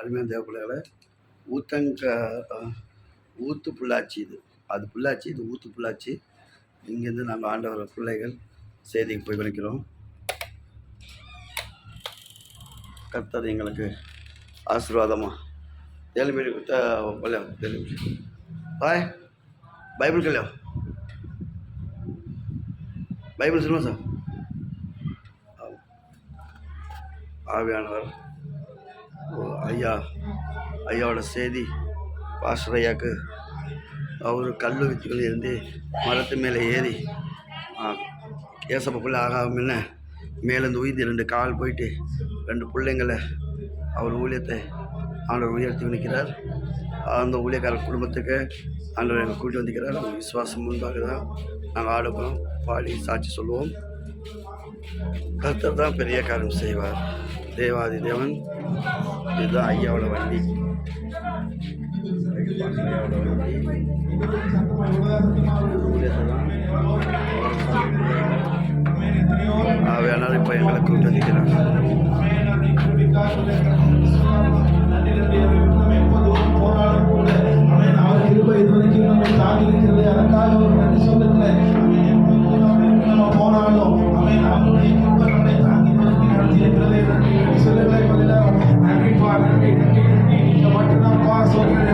அருமையான தேவ பிள்ளைகளை ஊத்து புள்ளாச்சி அது புள்ளாச்சி, இது ஊத்து புள்ளாச்சி. இங்கேருந்து நாங்கள் ஆண்டவர் பிள்ளைகள் செய்திக்கு போய் நிற்கிறோம். கர்த்தர் எங்களுக்கு ஆசீர்வாதமாக தெலுங்கு தெலுங்கு பாய் பைபிள் கல்யாணம் பைபிள் சொல்லுவோம் சார். ஆவியானவர் ஐயாவோட செய்தி பாஸ்டர் ஐயாவுக்கு அவர் கல் வித்துக்கள் இருந்து மரத்து மேலே ஏறி ஏசப்பக்குள்ளே ஆகாம மேலேருந்து உயிர்ந்து 2 கால் போயிட்டு 2 பிள்ளைங்களை அவர் ஊழியத்தை ஆண்டவர் உயர்த்தி நிற்கிறார். அந்த ஊழியக்காரர் குடும்பத்துக்கு ஆண்டவர் எங்களை கூட்டி வந்திருக்கிறார். அவங்க விசுவாசம் முன்பாக தான் நாங்கள் ஆடுவோம், பாடி சாட்சி சொல்லுவோம். கர்த்தர் தான் பெரிய காரியம் செய்வார். தேவாதி தேவன். இதுதான் ஐயாவோட வண்டி. ஆவியானவர் இப்போ எங்களை கூட்டி வந்திருக்கிறார்.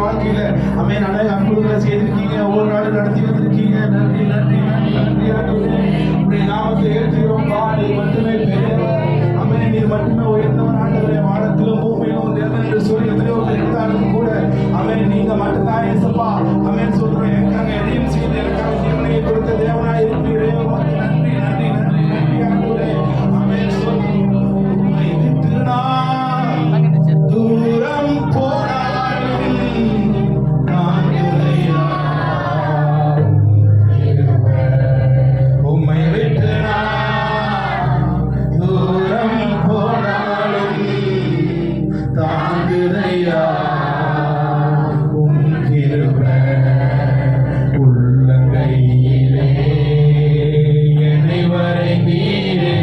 வாழ்க்கையில அமேன் அநேக அற்புதங்களை செய்திருக்கீங்க, ஒவ்வொரு நாளும் நடத்தி வந்திருக்கீங்க. நன்றி நன்றி நன்றி நன்றி உடைய நாமத்தை ஏற்றுகிறோம். நீர் மட்டுமே பெரியவர். அமேன் நீர் மட்டுமே உயர்ந்தவன். ஆண்டவரே வானத்திலும் பூமியிலும் தேவன் என்று சொல்லி எத்தனையோ இருந்தாலும் கூட அமேன் நீங்க மட்டும்தான் இயேசப்பா. அமேன் சொல்றேன், எனக்காக எதையும் செய்து எனக்காக ஜீவனையை கொடுத்த தேவனாய் இருக்கிறீரே. நன்றி நன்றி நன்றி நன்றி ஆண்டவரே. அமேன் சொல்றேன், உம்மை விட்டு நான் தூரம் போனாலும் உம்மை விட்டு நான் தூரம் போனாலும் தாங்குதையா உம் கிருபை. உள்ளங்கையிலே என்னை வரைந்தீரே,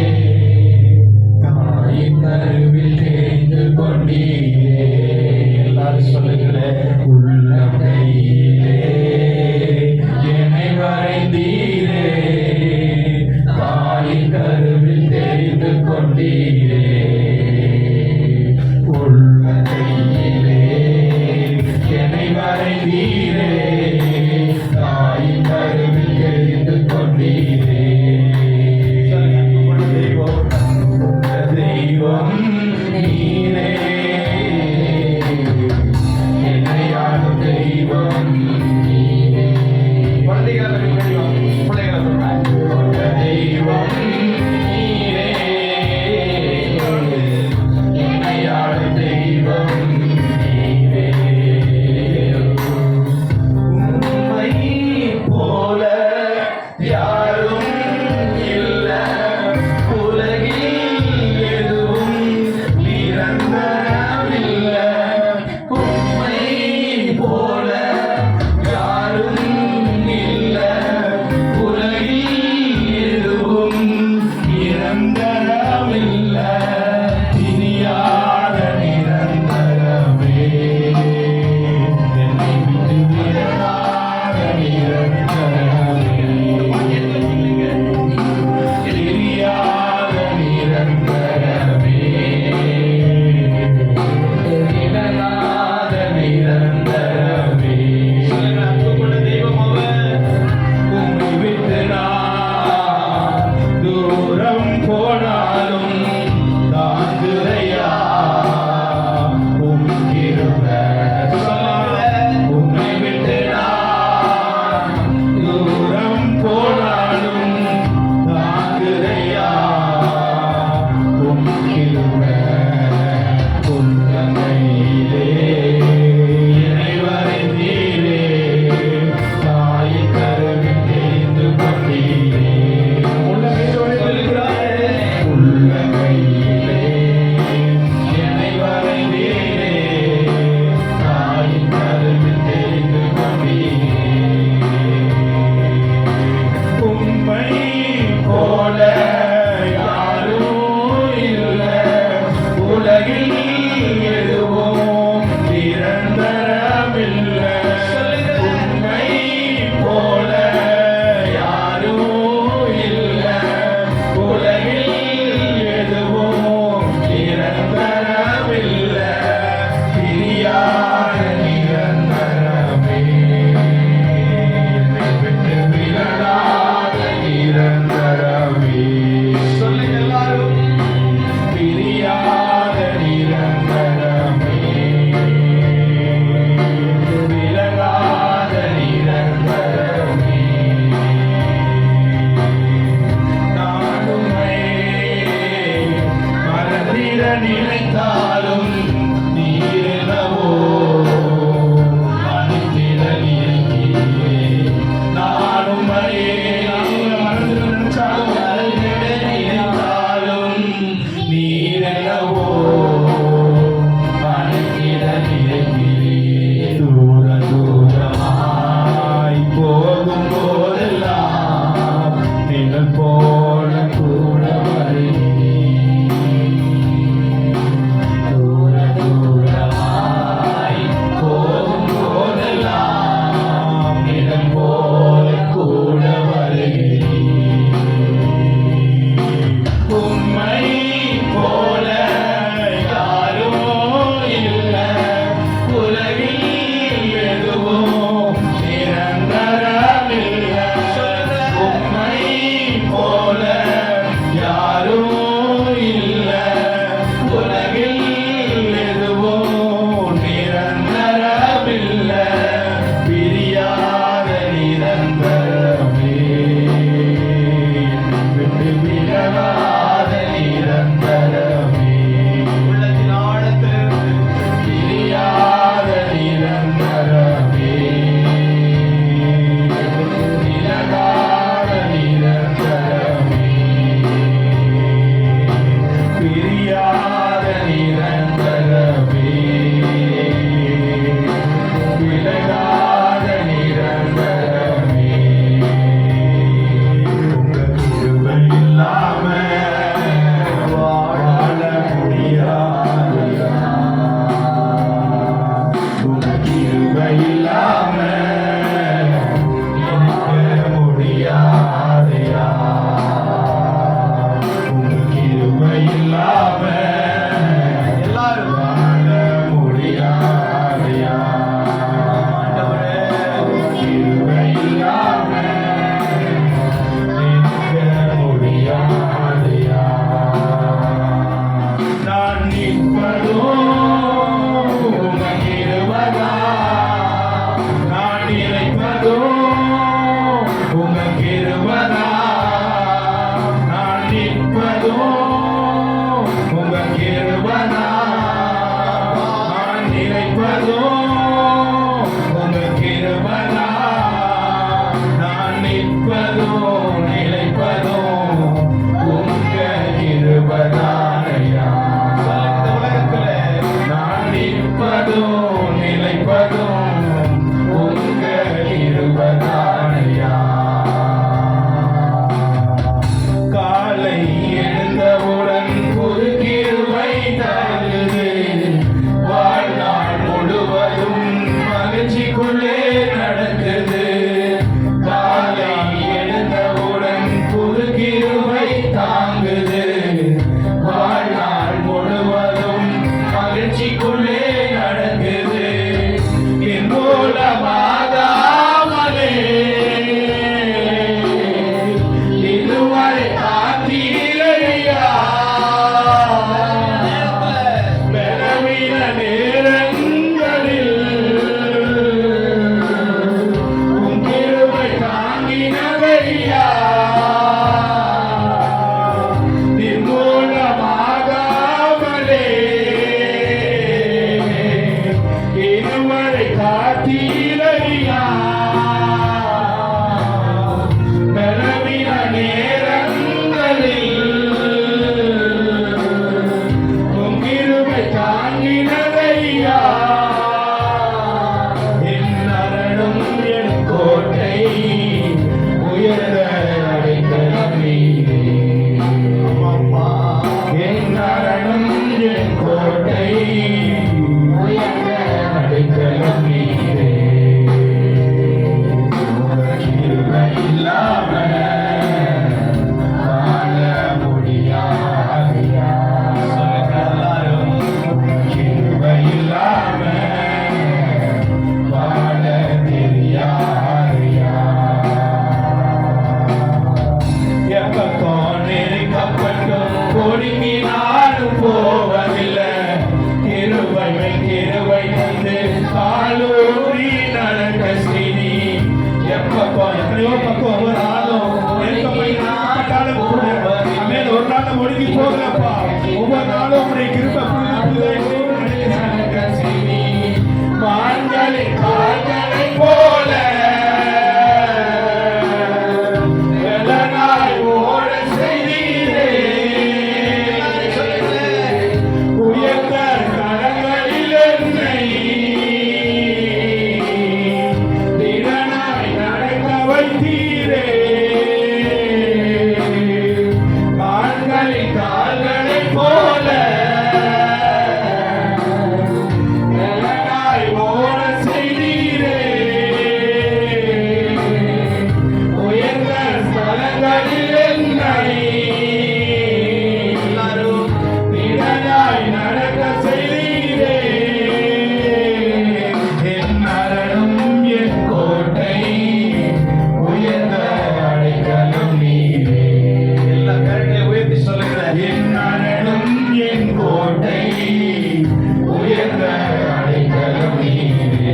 தாயின் கருவில் தேர்ந்து கொண்டீரே. எல்லாரும் சொல்லுகிறேன், உள்ளங்கையிலே என்னை வரைந்தீரே, தாயின் கருவில் தெரிந்து கொண்டீரே. உள்ளங்கை உங்க கிருபைதான். நான் நிற்பதும் நிலைப்பதும் உங்க கிருபைதானையா. இந்த உலகத்துல நான் நிற்பதும் நிலைப்பதும் உங்க கிருபைதானையா. காலை எழுந்தவுடன் புது கிருபை தருது. வாழ்நாள் முழுவதும் மகிழ்ச்சிக்குள்ளே நடக்குது. காலை எழுந்தவுடன் புது கிருபை தாங்குது. வாழ்நாள் முழுவதும் மகிழ்ச்சிக்குள்ளே நடக்குது. என் மூலமாகாமலே இதுவரை காத்தீரையா. பலவீன நேரங்களில் உன் கிருபை தாங்கினதையா. நிர்மூலமாகாமலே இதுவரை காத்தீரையா. பலவீன நேரங்களில் உம் கிருபை தாங்கினதையா. என் அரணும் என் கோட்டை உயர்ந்த அடைக்கலம் நீரே. என் அரணும் என் கோட்டை உயர்ந்த அடைக்கலம் நீரே. கிருபை இல்லாம வாழ முடியாதையா. சொல்லுங்க எல்லாரும். கிருபை இல்லாம வாழ தெரியாதையா. எப்பக்கம் நெருக்கப்பட்டும் ஒடுங்கினாலும் போவதில்லை. கிருபை கிருபை தந்து காலூரி நடக்க செய்தி. எப்பக்கம் எத்தனையோ பக்கம் ஒவ்வொரு நாளும் நெருக்கப்பட்டாலும் கூட அமேன் ஒரு நாள் ஒடுங்கி போகலப்பா. ஒவ்வொரு நாளும் உடைய கிருபை நடக்க செய்தி. மான்களின் கால்களை போல வெள்ளனாய் ஓட செய்தீரே. உயர்ந்த கரங்களில் என்னை திடனாய் நடக்க வைத்தீரே. மான்களின் கால்களைப் போல வெள்ளனாய் ஓட செய்தீரே. உயர்ந்த ஸ்தலங்களில் என்னை எல்லாரும் திடனாய் நடக்க செய்தீரே. என் அரணும் என் கோட்டை உயர்ந்த அடைக்கலம் நீரே. எல்லா கரங்களை உயர்த்தி சொல்லுகிறேன். என் அரணும் என் கோட்டை உயர்ந்த அடைக்கலம் நீரே.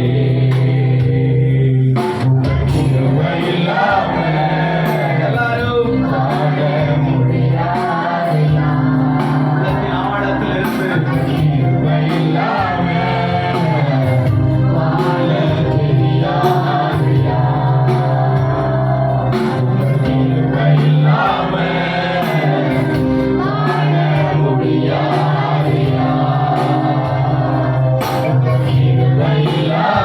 கிருபை இல்லாம எல்லாரும் வாழ முடியாதையா. உள்ளத்தின் ஆழத்திலிருந்து கிருபை இல்லாம வாழ தெரியாதையா. கிருபை இல்லாம வாழ முடியாதையா. கிருபை இல்லாம